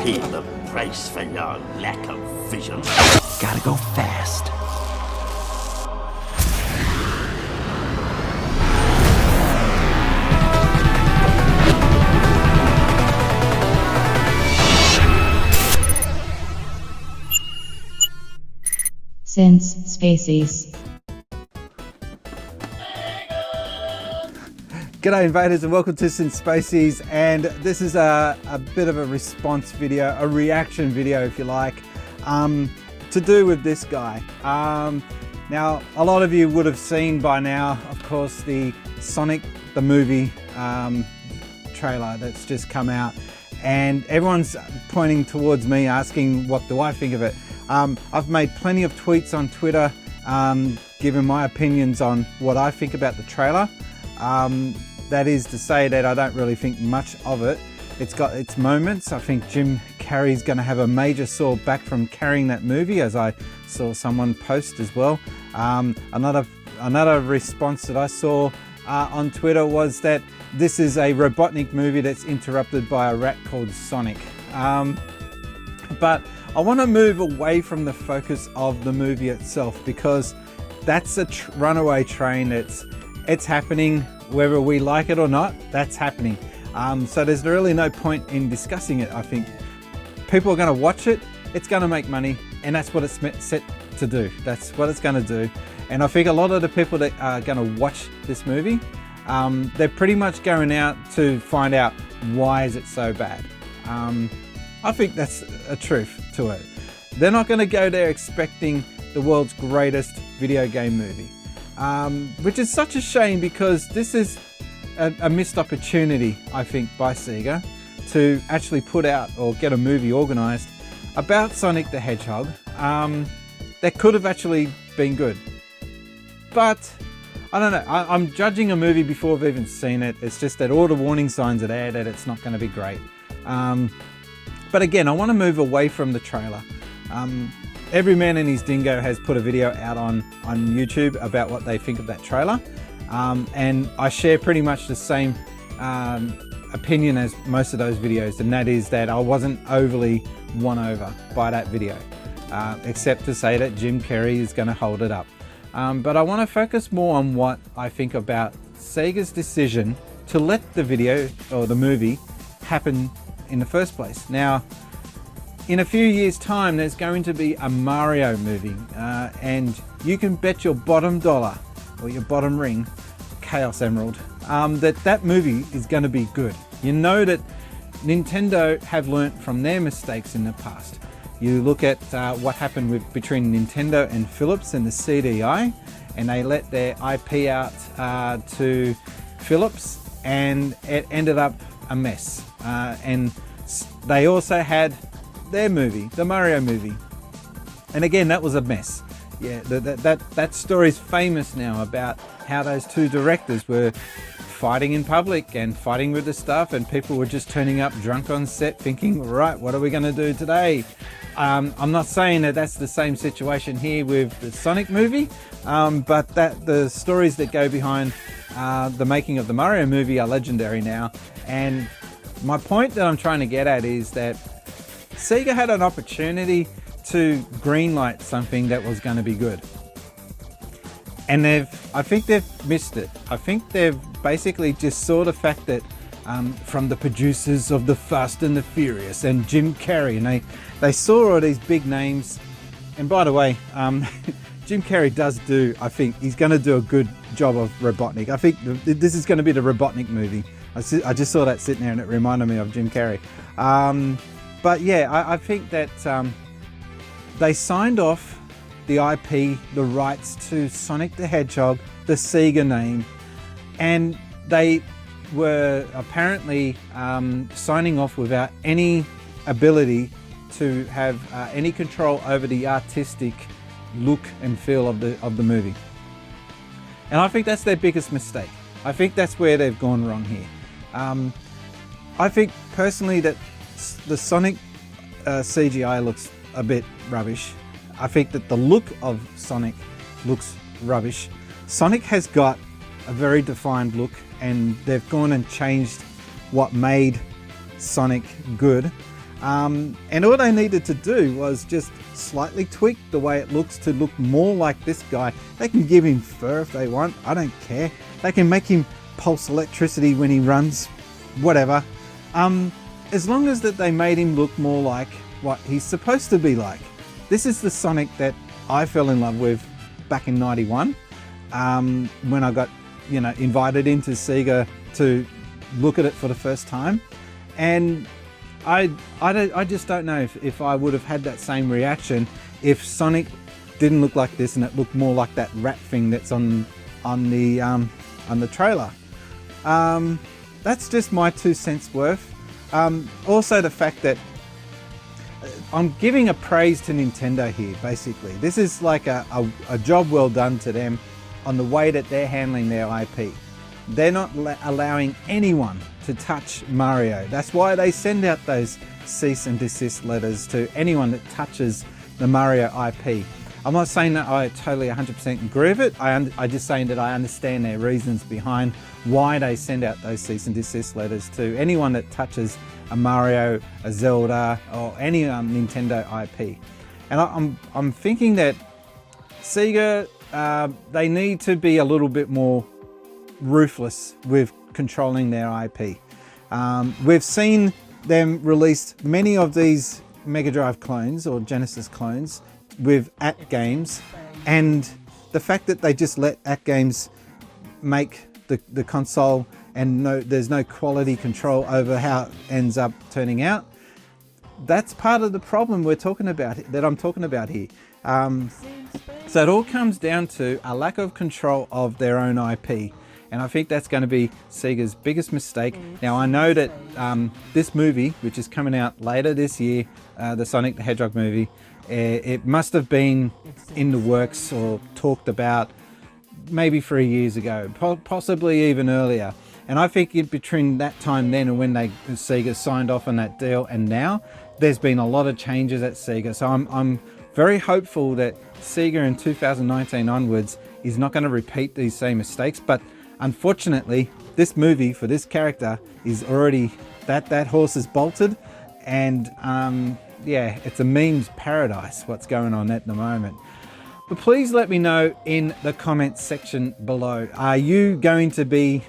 pay the price for your lack of vision. Gotta go fast. Since Spacies. G'day invaders and welcome to Since Spacies, and this is a bit of a response video, a reaction video if you like, to do with this guy. Now a lot of you would have seen by now, of course, the Sonic the movie trailer that's just come out, and everyone's pointing towards me asking what do I think of it. I've made plenty of tweets on Twitter giving my opinions on what I think about the trailer. That is to say that I don't really think much of it. It's got its moments. I think Jim Carrey's going to have a major sore back from carrying that movie, as I saw someone post as well. Another response that I saw on Twitter was that this is a Robotnik movie that's interrupted by a rat called Sonic. But I want to move away from the focus of the movie itself, because that's a runaway train. It's happening whether we like it or not. That's happening. So there's really no point in discussing it. I think people are going to watch it. It's going to make money, and that's what it's set to do. That's what it's going to do. And I think a lot of the people that are going to watch this movie, they're pretty much going out to find out why is it so bad. I think that's a truth to it. They're not going to go there expecting the world's greatest video game movie, which is such a shame, because this is a missed opportunity, I think, by Sega to actually put out or get a movie organised about Sonic the Hedgehog that could have actually been good. But I don't know, I'm judging a movie before I've even seen it. It's just that all the warning signs are there that it's not going to be great. But again, I want to move away from the trailer. Every man and his dingo has put a video out on YouTube about what they think of that trailer. And I share pretty much the same opinion as most of those videos, and that is that I wasn't overly won over by that video, except to say that Jim Carrey is going to hold it up. But I want to focus more on what I think about Sega's decision to let the video or the movie happen in the first place. Now, in a few years' time, there's going to be a Mario movie, and you can bet your bottom dollar or your bottom ring, Chaos Emerald, that movie is going to be good. You know that Nintendo have learnt from their mistakes in the past. You look at what happened between Nintendo and Philips and the CDI, and they let their IP out to Philips, and it ended up a mess. And they also had their movie, the Mario movie, and again that was a mess. Yeah, that story's famous now about how those two directors were fighting in public and fighting with the stuff, and people were just turning up drunk on set thinking, right, what are we going to do today? I'm not saying that that's the same situation here with the Sonic movie, but the stories that go behind the making of the Mario movie are legendary now. And my point that I'm trying to get at is that Sega had an opportunity to greenlight something that was going to be good, and I think they've missed it. I think they've basically just saw the fact that from the producers of the Fast and the Furious and Jim Carrey, and they saw all these big names. And by the way, Jim Carrey does do, I think he's going to do a good job of Robotnik. I think this is going to be the Robotnik movie. I just saw that sitting there and it reminded me of Jim Carrey. But yeah, I think that they signed off the IP, the rights to Sonic the Hedgehog, the Sega name, and they were apparently signing off without any ability to have any control over the artistic look and feel of the movie. And I think that's their biggest mistake. I think that's where they've gone wrong here. I think personally that the Sonic CGI looks a bit rubbish. I think that the look of Sonic looks rubbish. Sonic has got a very defined look, and they've gone and changed what made Sonic good. And all they needed to do was just slightly tweak the way it looks to look more like this guy. They can give him fur if they want, I don't care. They can make him pulse electricity when he runs, whatever. As long as that they made him look more like what he's supposed to be like. This is the Sonic that I fell in love with back in '91, when I got, invited into Sega to look at it for the first time. And I just don't know if I would have had that same reaction if Sonic didn't look like this and it looked more like that rat thing that's on the trailer. That's just my 2 cents worth. Also the fact that I'm giving a praise to Nintendo here, basically. This is like a job well done to them on the way that they're handling their IP. They're not allowing anyone to touch Mario. That's why they send out those cease and desist letters to anyone that touches the Mario IP. I'm not saying that I totally 100% agree with it. I'm just saying that I understand their reasons behind why they send out those cease and desist letters to anyone that touches a Mario, a Zelda, or any Nintendo IP. And I'm thinking that Sega, they need to be a little bit more ruthless with controlling their IP. We've seen them release many of these Mega Drive clones or Genesis clones with AT Games, and the fact that they just let AT Games make the console and there's no quality control over how it ends up turning out, that's part of the problem I'm talking about here. So it all comes down to a lack of control of their own IP. And I think that's going to be Sega's biggest mistake. Now, I know that this movie, which is coming out later this year, the Sonic the Hedgehog movie, it must have been in the works or talked about maybe 3 years ago, possibly even earlier. And I think in between that time then and when Sega signed off on that deal and now, there's been a lot of changes at Sega. So I'm very hopeful that Sega in 2019 onwards is not going to repeat these same mistakes. But unfortunately, this movie for this character is already, that horse is bolted, and yeah, it's a memes paradise what's going on at the moment. But please let me know in the comments section below. Are you going to be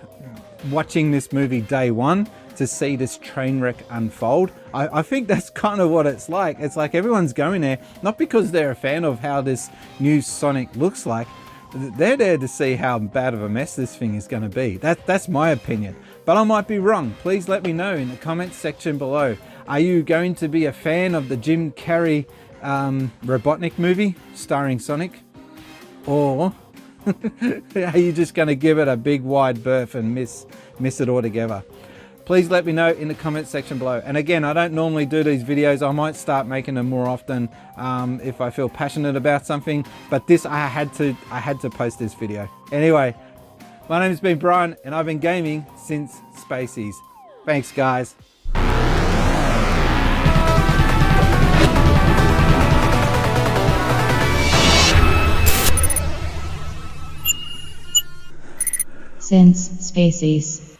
watching this movie day one to see this train wreck unfold? I think that's kind of what it's like. It's like everyone's going there, not because they're a fan of how this new Sonic looks like. They're there to see how bad of a mess this thing is going to be. That's my opinion. But I might be wrong. Please let me know in the comments section below. Are you going to be a fan of the Jim Carrey Robotnik movie starring Sonic? Or are you just going to give it a big wide berth and miss it altogether? Please let me know in the comments section below. And again, I don't normally do these videos. I might start making them more often if I feel passionate about something. But this, I had to post this video. Anyway, my name's been Brian, and I've been gaming since Spacies. Thanks, guys. Since Spacies.